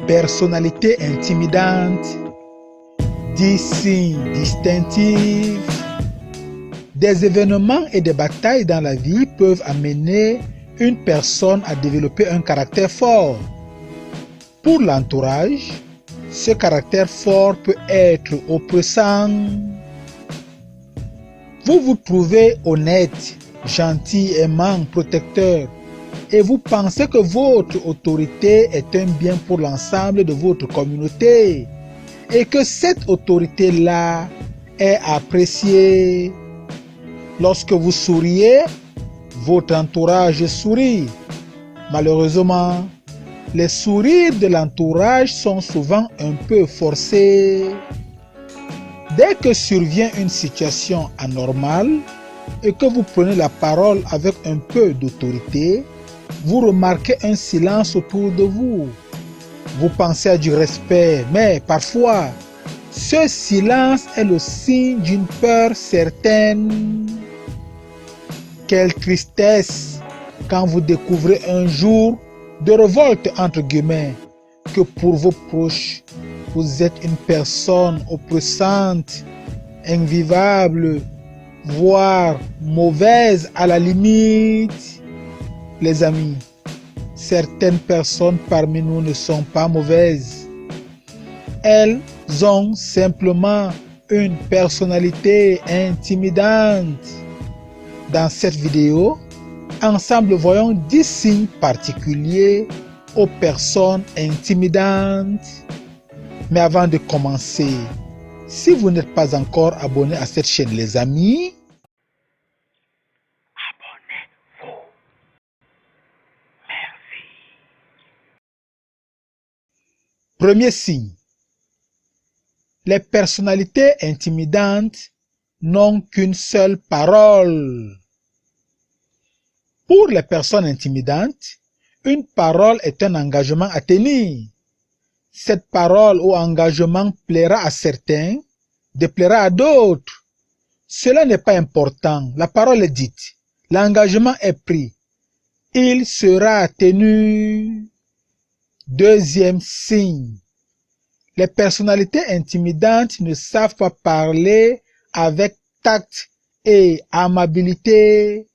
Personnalité intimidante, 10 signes distinctifs. Des événements et des batailles dans la vie peuvent amener une personne à développer un caractère fort. Pour l'entourage, ce caractère fort peut être oppressant. Vous vous trouvez honnête, gentil, aimant, protecteur, et vous pensez que votre autorité est un bien pour l'ensemble de votre communauté et que cette autorité-là est appréciée. Lorsque vous souriez, votre entourage sourit. Malheureusement, les sourires de l'entourage sont souvent un peu forcés. Dès que survient une situation anormale et que vous prenez la parole avec un peu d'autorité, vous remarquez un silence autour de vous. Vous pensez à du respect, mais parfois, ce silence est le signe d'une peur certaine. Quelle tristesse quand vous découvrez un jour de révolte entre guillemets que pour vos proches, vous êtes une personne oppressante, invivable, voire mauvaise à la limite. Les amis, certaines personnes parmi nous ne sont pas mauvaises. Elles ont simplement une personnalité intimidante. Dans cette vidéo, ensemble voyons 10 signes particuliers aux personnes intimidantes. Mais avant de commencer, si vous n'êtes pas encore abonné à cette chaîne les amis, abonnez-vous. Merci. Premier signe. Les personnalités intimidantes n'ont qu'une seule parole. Pour les personnes intimidantes, une parole est un engagement à tenir. Cette parole ou engagement plaira à certains, déplaira à d'autres. Cela n'est pas important. La parole est dite. L'engagement est pris. Il sera tenu. Deuxième signe. Les personnalités intimidantes ne savent pas parler avec tact et amabilité.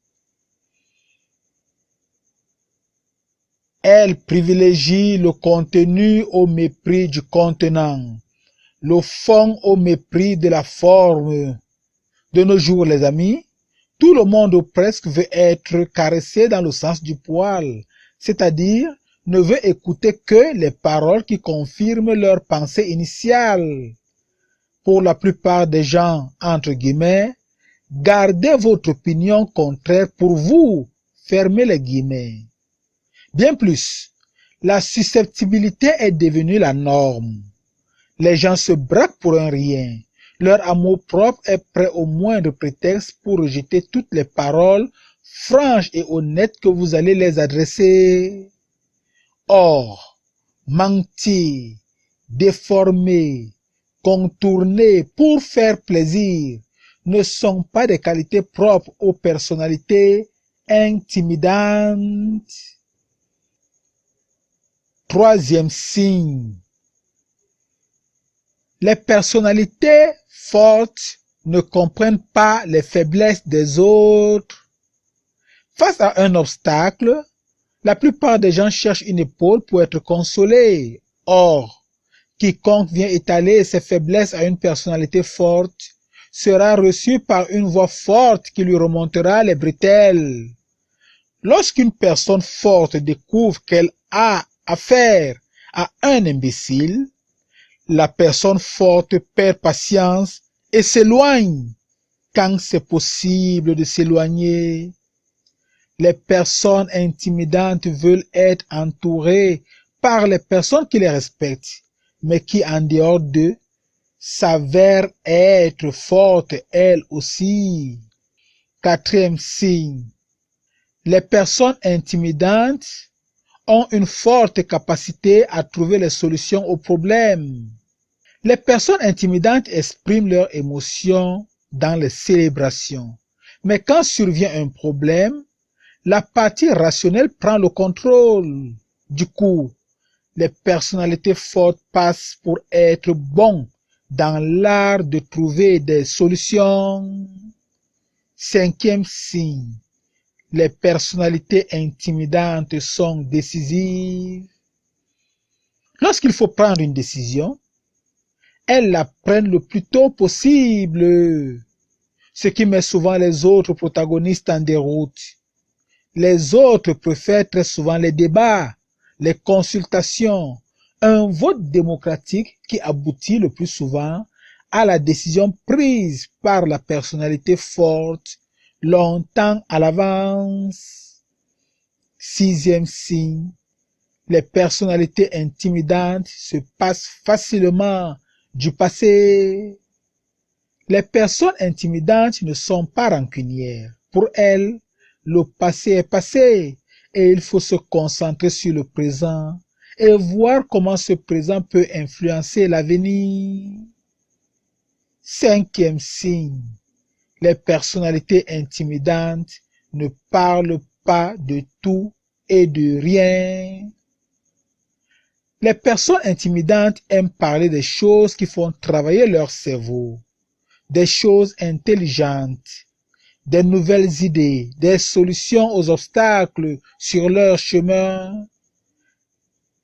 Elles privilégient le contenu au mépris du contenant, le fond au mépris de la forme. De nos jours, les amis, tout le monde ou presque veut être caressé dans le sens du poil, c'est-à-dire ne veut écouter que les paroles qui confirment leur pensée initiale. Pour la plupart des gens, entre guillemets, gardez votre opinion contraire pour vous, fermez les guillemets. Bien plus, la susceptibilité est devenue la norme. Les gens se braquent pour un rien. Leur amour-propre est prêt au moindre prétexte pour rejeter toutes les paroles franches et honnêtes que vous allez les adresser. Or, mentir, déformer, contourner pour faire plaisir ne sont pas des qualités propres aux personnalités intimidantes. Troisième signe. Les personnalités fortes ne comprennent pas les faiblesses des autres. Face à un obstacle, la plupart des gens cherchent une épaule pour être consolés. Or, quiconque vient étaler ses faiblesses à une personnalité forte sera reçu par une voix forte qui lui remontera les bretelles. Lorsqu'une personne forte découvre qu'elle a affaire à un imbécile, la personne forte perd patience et s'éloigne quand c'est possible de s'éloigner. Les personnes intimidantes veulent être entourées par les personnes qui les respectent, mais qui en dehors d'eux s'avèrent être fortes elles aussi. Quatrième signe. Les personnes intimidantes ont une forte capacité à trouver les solutions aux problèmes. Les personnes intimidantes expriment leurs émotions dans les célébrations. Mais quand survient un problème, la partie rationnelle prend le contrôle. Du coup, Les personnalités fortes passent pour être bons dans l'art de trouver des solutions. Cinquième signe. Les personnalités intimidantes sont décisives. Lorsqu'il faut prendre une décision, elles la prennent le plus tôt possible, ce qui met souvent les autres protagonistes en déroute. Les autres préfèrent très souvent les débats, les consultations, un vote démocratique qui aboutit le plus souvent à la décision prise par la personnalité forte longtemps à l'avance. Sixième signe, les personnalités intimidantes se passent facilement du passé. Les personnes intimidantes ne sont pas rancunières. Pour elles, le passé est passé et il faut se concentrer sur le présent et voir comment ce présent peut influencer l'avenir. Cinquième signe, les personnalités intimidantes ne parlent pas de tout et de rien. Les personnes intimidantes aiment parler des choses qui font travailler leur cerveau, des choses intelligentes, des nouvelles idées, des solutions aux obstacles sur leur chemin.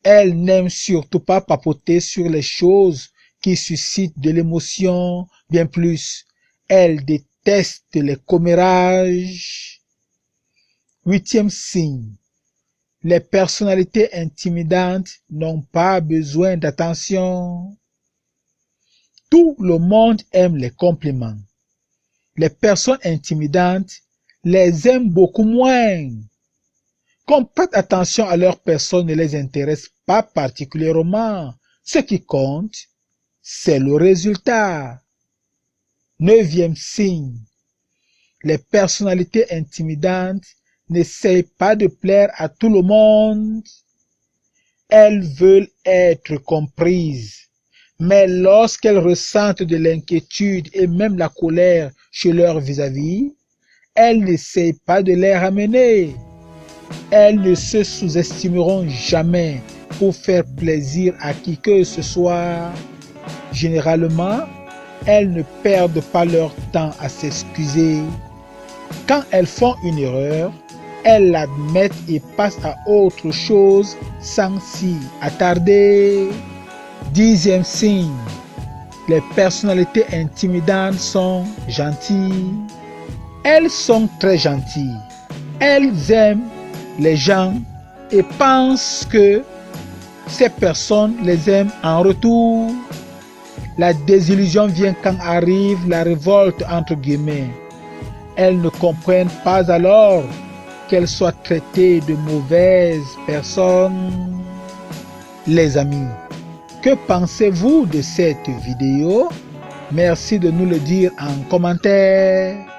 Elles n'aiment surtout pas papoter sur les choses qui suscitent de l'émotion, bien plus. Elles détestent les commérages. Huitième signe. Les personnalités intimidantes n'ont pas besoin d'attention. Tout le monde aime les compliments. Les personnes intimidantes les aiment beaucoup moins. Qu'on prête attention à leur personne ne les intéresse pas particulièrement. Ce qui compte, c'est le résultat. Neuvième signe. Les personnalités intimidantes n'essayent pas de plaire à tout le monde. Elles veulent être comprises. Mais lorsqu'elles ressentent de l'inquiétude et même la colère chez leur vis-à-vis, elles n'essayent pas de les ramener. Elles ne se sous-estimeront jamais pour faire plaisir à qui que ce soit. Généralement, elles ne perdent pas leur temps à s'excuser. Quand elles font une erreur, elles l'admettent et passent à autre chose sans s'y attarder. Dixième signe. Les personnalités intimidantes sont gentilles. Elles sont très gentilles. Elles aiment les gens et pensent que ces personnes les aiment en retour. La désillusion vient quand arrive la révolte entre guillemets. Elles ne comprennent pas alors qu'elles soient traitées de mauvaises personnes. Les amis, que pensez-vous de cette vidéo? Merci de nous le dire en commentaire.